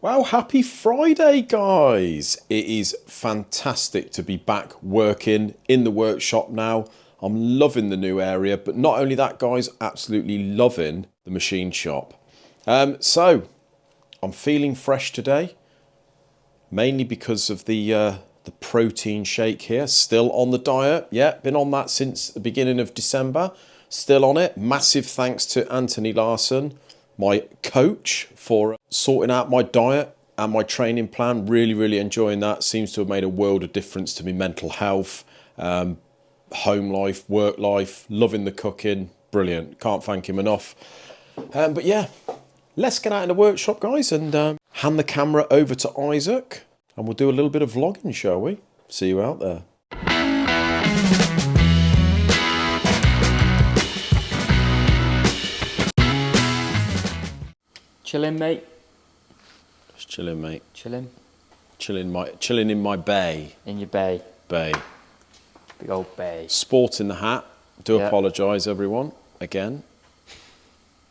Well, happy Friday, guys. It is fantastic to be back working in the workshop now. I'm loving the new area, but not only that, guys, absolutely loving the machine shop. So I'm feeling fresh today, mainly because of the protein shake here. Still on the diet. Yeah, been on that since the beginning of December. Still on it. Massive thanks to Anthony Larson, my coach, for sorting out my diet and my training plan. Really enjoying that. Seems to have made a world of difference to my mental health, home life, work life, loving the cooking. Brilliant. Can't thank him enough. But yeah, let's get out in the workshop, guys, and hand the camera over to Isaac, and we'll do a little bit of vlogging, shall we? See you out there. Chilling, mate. Just chilling, mate. Chilling. Chilling in my bay. In your bay. Bay. Big old bay. Sporting the hat. Do Yeah. apologise, everyone, again.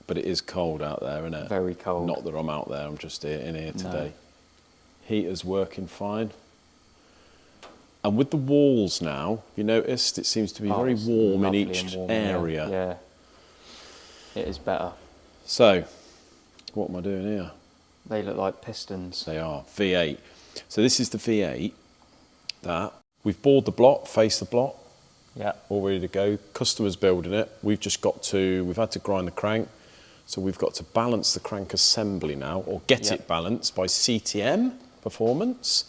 But it is cold out there, isn't it? Very cold. Not that I'm out there. I'm just in here today. Heater's working fine. And with the walls now, you noticed it seems to be very warm in each area. Yeah. It is better. So, what am I doing here? They look like pistons. They are V8. So this is the V8 that we've bored the block, faced the block, Yeah. all ready to go. Customer's building it. We've had to grind the crank. So we've got to balance the crank assembly now, or get it balanced by CTM Performance.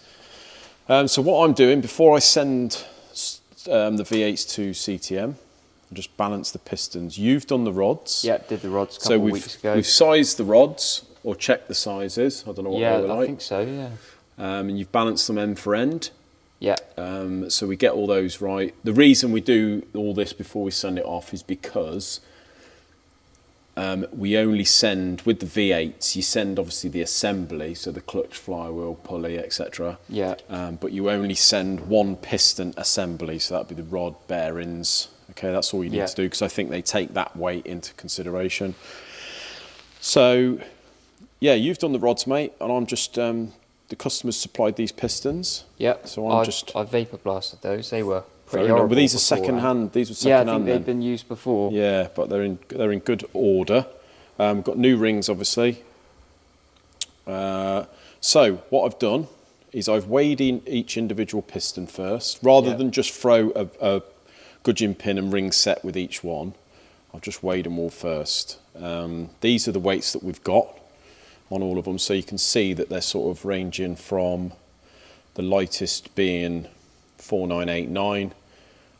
So what I'm doing before I send the V8s to CTM, I just balance the pistons. You've done the rods. Yeah, did the rods a couple of weeks ago. We've sized the rods, or checked the sizes. I don't know what they were like. Yeah, I think so, yeah. And you've balanced them end for end. Yeah. So we get all those right. The reason we do all this before we send it off is because we only send, with the V8s, you send obviously the assembly, so the clutch, flywheel, pulley, etc. Yeah. But you only send one piston assembly, so that'd be the rod, bearings. Okay, that's all you need to do, because I think they take that weight into consideration. So, yeah, you've done the rods, mate, and I'm just, the customers supplied these pistons. Yeah. So I vapor blasted those. They were pretty horrible. But these are second hand. These were second hand. Yeah, I think they'd been used before. Yeah, but they're in good order. Got new rings, obviously. So what I've done is I've weighed in each individual piston first, rather than just throw a gudgeon pin and ring set with each one. I've just weighed them all first. These are the weights that we've got on all of them, so you can see that they're sort of ranging from the lightest being 4989,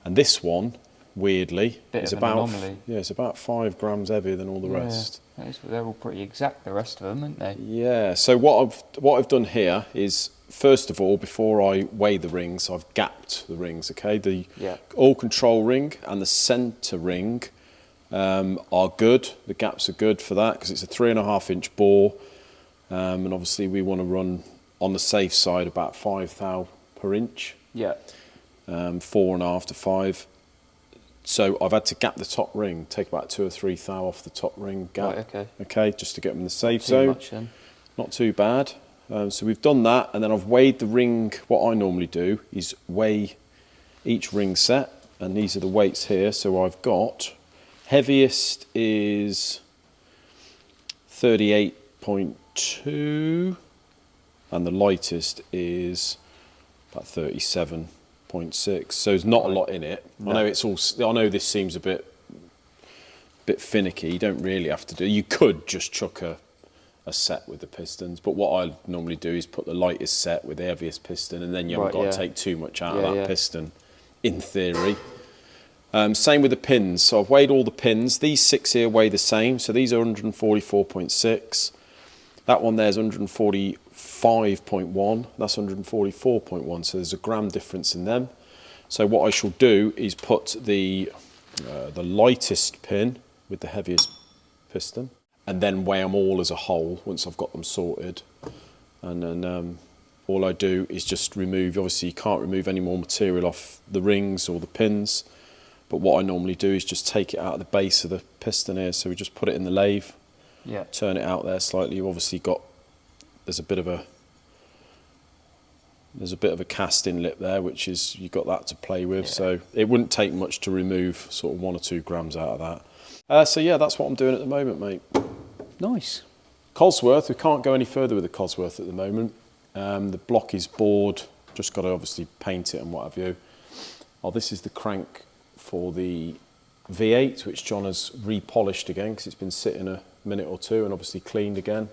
and this one, weirdly, is about it's about 5 grams heavier than all the rest. They're all pretty exact, the rest of them, aren't they? Yeah. So what I've done here is, first of all, before I weigh the rings, I've gapped the rings. Okay, the all control ring and the centre ring are good. The gaps are good for that because it's a 3.5 inch bore, and obviously we want to run on the safe side about 5 thou per inch. Yeah. 4.5 to 5. So I've had to gap the top ring, take about 2 or 3 thou off the top ring gap. Right, okay. Okay, just to get them in the safe zone. Not too much then. Not too bad. So we've done that, and then I've weighed the ring. What I normally do is weigh each ring set, and these are the weights here. So I've got, heaviest is 38.2, and the lightest is about 37.6. So there's not a lot in it. No. I know this seems a bit finicky. You don't really have to do. You could just chuck a set with the pistons, but what I normally do is put the lightest set with the heaviest piston, and then you haven't got to take too much out of that piston, in theory. Same with the pins. So I've weighed all the pins. These 6 here weigh the same. So these are 144.6. That one there's 145.1. That's 144.1. So there's a gram difference in them. So what I shall do is put the lightest pin with the heaviest piston, and then weigh them all as a whole once I've got them sorted. And then all I do is just remove, obviously you can't remove any more material off the rings or the pins, but what I normally do is just take it out of the base of the piston here. So we just put it in the lathe, turn it out there slightly. You've obviously got there's a bit of a cast inlet there, which is, you've got that to play with. So it wouldn't take much to remove sort of 1 or 2 grams out of that. So yeah, that's what I'm doing at the moment, mate. Nice. Cosworth, we can't go any further with the Cosworth at the moment. The block is bored, just got to obviously paint it and what have you. Oh, this is the crank for the V8, which John has repolished again because it's been sitting a minute or two and obviously cleaned again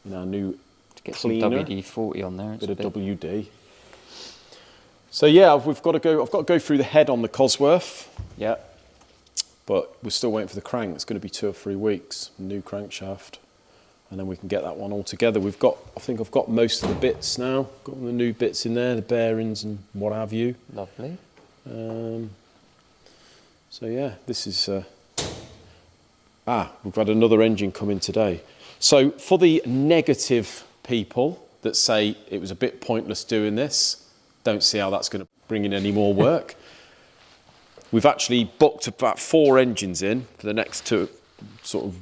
in our new Get cleaner. some WD-40 on there. It's Bit of WD. So yeah, I've got to go through the head on the Cosworth. Yeah. But we're still waiting for the crank. It's going to be 2 or 3 weeks. New crankshaft, and then we can get that one all together. I think I've got most of the bits now. Got all the new bits in there, the bearings and what have you. Lovely. So yeah, this is. We've had another engine come in today. So for the negative people that say it was a bit pointless doing this, don't see how that's going to bring in any more work. We've actually booked about 4 engines in for the next sort of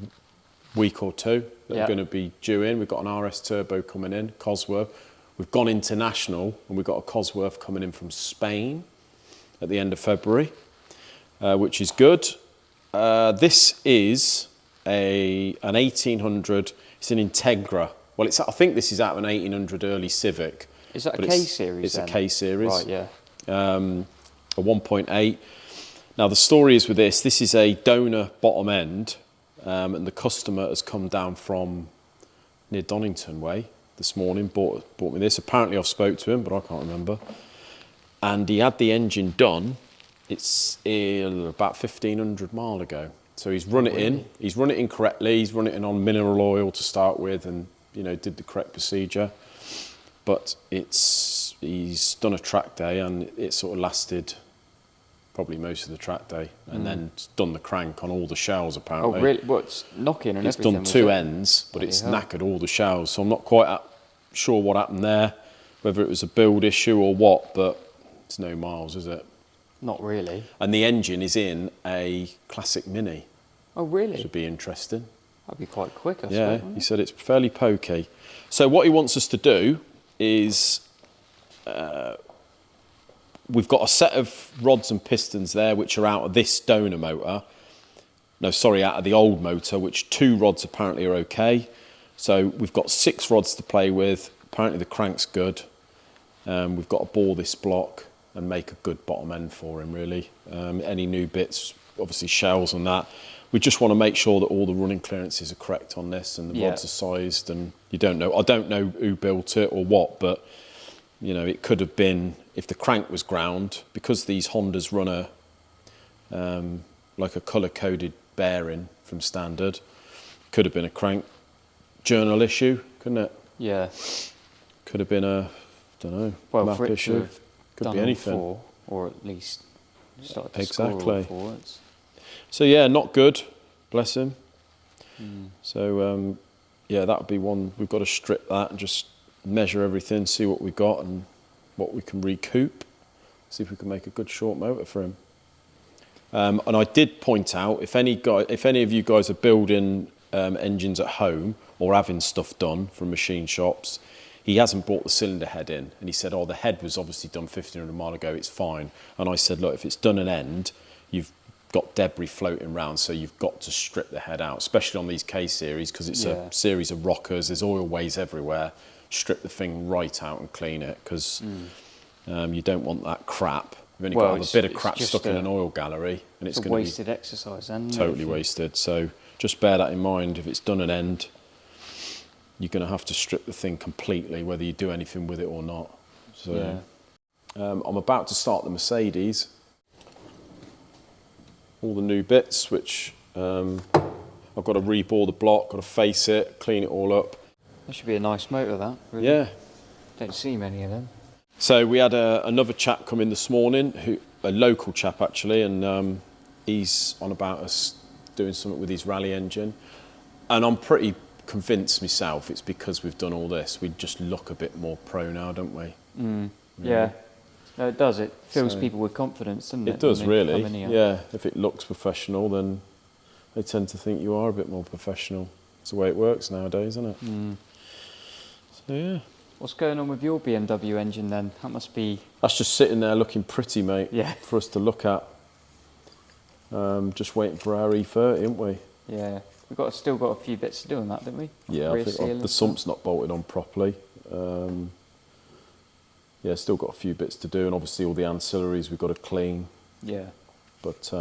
week or 2 that are going to be due in. We've got an RS Turbo coming in, Cosworth. We've gone international and we've got a Cosworth coming in from Spain at the end of February, which is good. This is an 1800, it's an Integra. Well, I think this is out of an 1800 early Civic. Is that a K-Series? It's a K-Series. Right, yeah. A 1.8. Now the story is with this is a donor bottom end, and the customer has come down from near Donington way this morning, bought me this. Apparently I've spoke to him, but I can't remember. And he had the engine done, it's about 1,500 miles ago. So he's run it in, he's run it in correctly, he's run it in on mineral oil to start with and, you know, did the correct procedure. But he's done a track day and it sort of lasted probably most of the track day, and then done the crank on all the shells apparently. Oh really? What's knocking and it's everything? It's done 2 ends, but it's knackered all the shells. So I'm not quite sure what happened there, whether it was a build issue or what, but it's no miles, is it? Not really. And the engine is in a classic Mini. Oh really? Should be interesting. That'd be quite quick, I Yeah, suppose. he said it's fairly pokey. So what he wants us to do is, we've got a set of rods and pistons there which are out of this donor motor. No, sorry, out of the old motor, which 2 rods apparently are okay. So we've got 6 rods to play with. Apparently the crank's good. We've got to bore this block and make a good bottom end for him, really. Any new bits, obviously shells and that. We just want to make sure that all the running clearances are correct on this and the rods are sized, and I don't know who built it or what, but you know, it could have been, if the crank was ground, because these Hondas run like a colour-coded bearing from standard, could have been a crank journal issue, couldn't it? Yeah. Could have been a, don't know, Well, map for it issue. to have Could done be anything. all 4, or at least started to Exactly. score all 4. So yeah, not good, bless him. So yeah, that would be one. We've got to strip that and just measure everything, see what we've got and what we can recoup, see if we can make a good short motor for him. And I did point out, if any of you guys are building engines at home or having stuff done from machine shops, he hasn't brought the cylinder head in, and he said, oh, the head was obviously done 1,500 miles ago, it's fine. And I said, look, if it's done an end, you've got debris floating around, so you've got to strip the head out, especially on these K-series, because it's a series of rockers, there's oil ways everywhere. Strip the thing right out and clean it, because you don't want that crap. You've only got a bit of crap stuck in an oil gallery, and it's going to be wasted exercise, and totally wasted. So just bear that in mind. If it's done an end, you're going to have to strip the thing completely, whether you do anything with it or not. So I'm about to start the Mercedes. All the new bits, which I've got to rebore the block, got to face it, clean it all up. That should be a nice motor, that. Really. Yeah. Don't see many of them. So we had another chap come in this morning, a local chap actually, and he's on about us doing something with his rally engine. And I'm pretty convinced myself it's because we've done all this. We just look a bit more pro now, don't we? Yeah. No, it does. It fills people with confidence, doesn't it? It does, really. Yeah. If it looks professional, then they tend to think you are a bit more professional. It's the way it works nowadays, isn't it? So, yeah. What's going on with your BMW engine then? That must be... That's just sitting there looking pretty, mate, Yeah. for us to look at. Just waiting for our E30, ain't we? Yeah. We've still got a few bits to do on that, don't we? Yeah, I think the sump's not bolted on properly. Yeah, still got a few bits to do, and obviously all the ancillaries we've got to clean. Yeah. But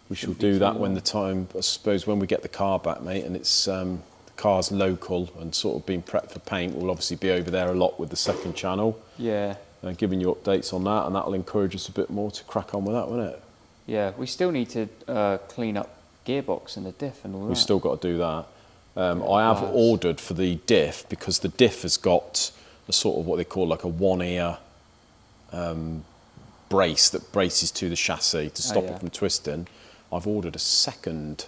we shall do that when the time, I suppose, when we get the car back, mate, and it's the car's local and sort of being prepped for paint. We'll obviously be over there a lot with the second channel. Yeah. Giving you updates on that, and that'll encourage us a bit more to crack on with that, won't it? Yeah, we still need to clean up gearbox and the diff and all that. We've still got to do that. I have ordered for the diff, because the diff has got a sort of what they call like a one-ear brace that braces to the chassis to stop it from twisting. I've ordered a second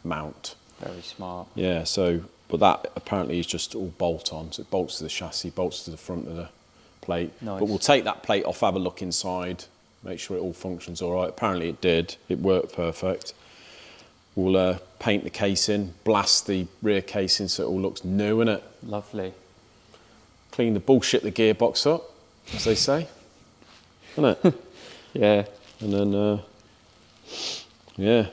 mount. Very smart. Yeah, so, but that apparently is just all bolt on. So it bolts to the chassis, bolts to the front of the plate. Nice. But we'll take that plate off, have a look inside, make sure it all functions all right. Apparently it did. It worked perfect. We'll paint the casing, blast the rear casing so it all looks new, innit? Lovely. Clean the bullshit the gearbox up, as they say. Isn't it? Yeah. And then, yeah,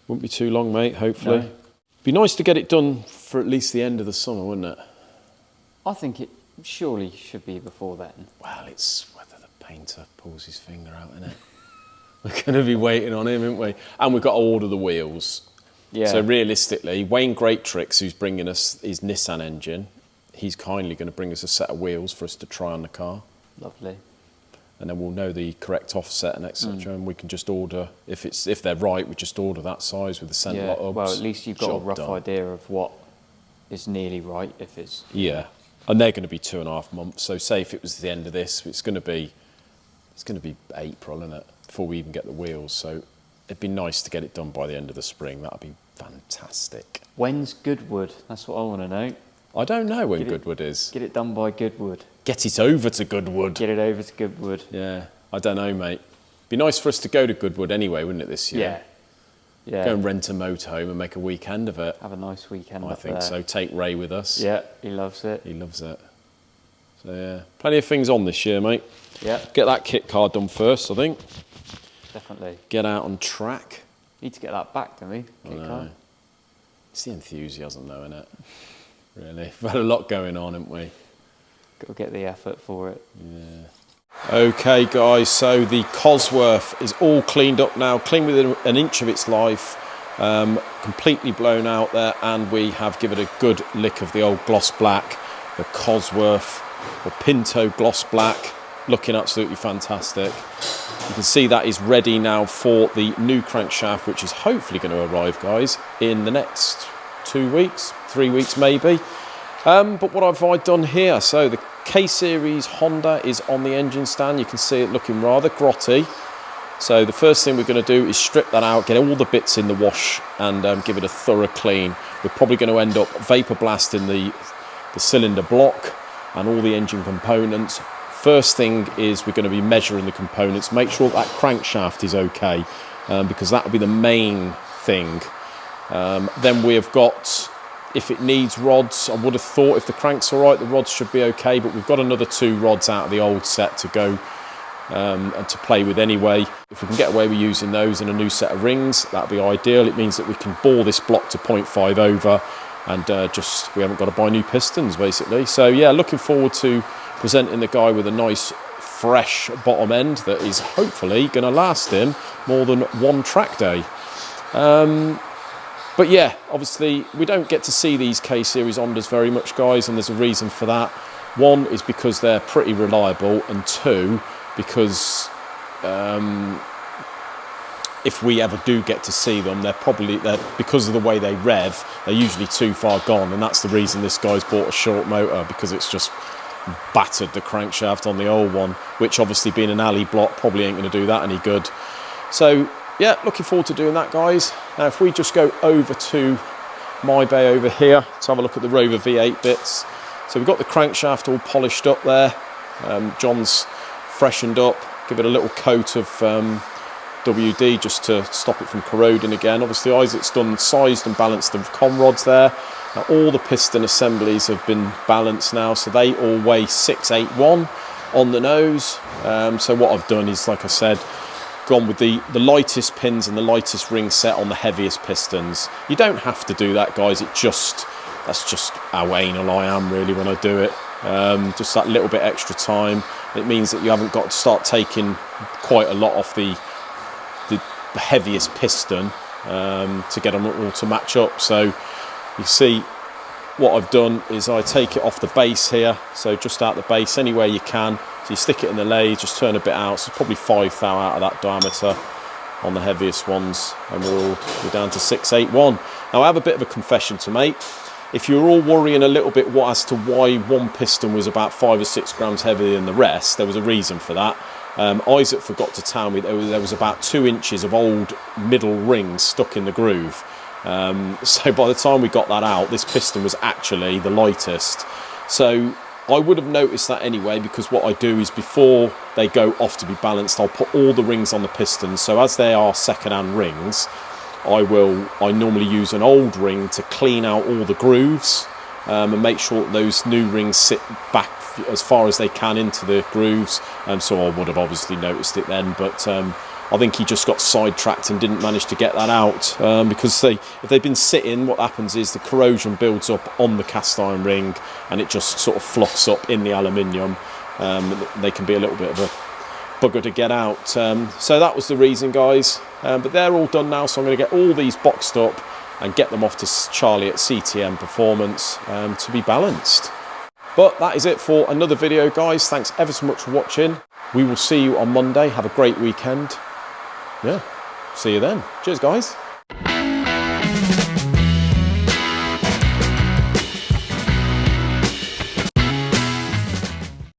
won't be too long, mate, hopefully. No. Be nice to get it done for at least the end of the summer, wouldn't it? I think it surely should be before then. Well, it's whether the painter pulls his finger out, isn't it? We're going to be waiting on him, aren't we? And we've got to order the wheels. Yeah. So realistically, Wayne Great Tricks, who's bringing us his Nissan engine, he's kindly going to bring us a set of wheels for us to try on the car. Lovely. And then we'll know the correct offset and etc. And we can just order, if they're right, we just order that size with the centre lot hubs. Well, at least you've got a rough done. idea of what is nearly right if it's... Yeah, and they're going to be 2.5 months. So say if it was the end of this, it's going to be April, isn't it, before we even get the wheels. So it'd be nice to get it done by the end of the spring. That'd be fantastic. When's Goodwood? That's what I want to know. I don't know when Goodwood is. Get it done by Goodwood. Get it over to Goodwood. Get it over to Goodwood. Yeah, I don't know, mate. Be nice for us to go to Goodwood anyway, wouldn't it, this year? Yeah. Yeah. Go and rent a motorhome and make a weekend of it. Have a nice weekend I think so. Take Ray with us. Yeah, he loves it. He loves it. So yeah, plenty of things on this year, mate. Yeah. Get that kit car done first, I think. Definitely. Get out on track. Need to get that back, don't we? Kit car. It's the enthusiasm, though, isn't it? Really, we've had a lot going on, haven't we? Got to get the effort for it. Yeah. Okay, guys. So the Cosworth is all cleaned up now, clean within an inch of its life, completely blown out there, and we have given it a good lick of the old gloss black, the Cosworth or Pinto gloss black, looking absolutely fantastic. You can see that is ready now for the new crankshaft, which is hopefully going to arrive, guys, in the next 2 weeks, 3 weeks maybe. But what have I done here? So the K-Series Honda is on the engine stand. You can see it looking rather grotty. So the first thing we're going to do is strip that out, get all the bits in the wash and give it a thorough clean. We're probably going to end up vapor blasting the cylinder block and all the engine components. First thing is we're going to be measuring the components, make sure that crankshaft is okay, because that will be the main thing. Then we have got, if it needs rods, I would have thought if the crank's all right, the rods should be okay, but we've got another 2 rods out of the old set to go and to play with anyway. If we can get away with using those in a new set of rings, that'd be ideal. It means that we can bore this block to 0.5 over and we haven't got to buy new pistons, basically. So yeah, looking forward to presenting the guy with a nice fresh bottom end that is hopefully going to last him more than 1 track day. But yeah, obviously we don't get to see these K-Series Hondas very much, guys, and there's a reason for that. 1 is because they're pretty reliable, and 2 because if we ever do get to see them, they're because of the way they rev, they're usually too far gone, and that's the reason this guy's bought a short motor, because it's just battered the crankshaft on the old one, which obviously being an alley block probably ain't going to do that any good. So yeah, looking forward to doing that, guys. Now if we just go over to my bay over here to have a look at the Rover V8 bits. So we've got the crankshaft all polished up there. John's freshened up, give it a little coat of WD just to stop it from corroding again. Obviously Isaac's done sized and balanced the con rods there. Now, all the piston assemblies have been balanced now, so they all weigh 681 on the nose. So what I've done is, like I said, gone with the lightest pins and the lightest ring set on the heaviest pistons. You don't have to do that, guys. That's just how anal I am really when I do it. Just that little bit extra time. It means that you haven't got to start taking quite a lot off the heaviest piston to get them all to match up. So you see what I've done is I take it off the base here, so just out the base anywhere you can. So you stick it in the lathe, just turn a bit out, so probably 5 thou out of that diameter on the heaviest ones, and we're down to 681. Now I have a bit of a confession to make. If you're all worrying a little bit as to why one piston was about 5 or 6 grams heavier than the rest, there was a reason for that. Isaac forgot to tell me there was about 2 inches of old middle rings stuck in the groove. So by the time we got that out, this piston was actually the lightest. So I would have noticed that anyway, because what I do is before they go off to be balanced, I'll put all the rings on the pistons. So as they are second-hand rings, I normally use an old ring to clean out all the grooves and make sure that those new rings sit back as far as they can into the grooves. So I would have obviously noticed it then, but I think he just got sidetracked and didn't manage to get that out, because if they've been sitting, what happens is the corrosion builds up on the cast iron ring and it just sort of fluffs up in the aluminium. They can be a little bit of a bugger to get out. So that was the reason, guys. But they're all done now, so I'm going to get all these boxed up and get them off to Charlie at CTM Performance to be balanced. But that is it for another video, guys. Thanks ever so much for watching. We will see you on Monday. Have a great weekend. Yeah, see you then. Cheers, guys.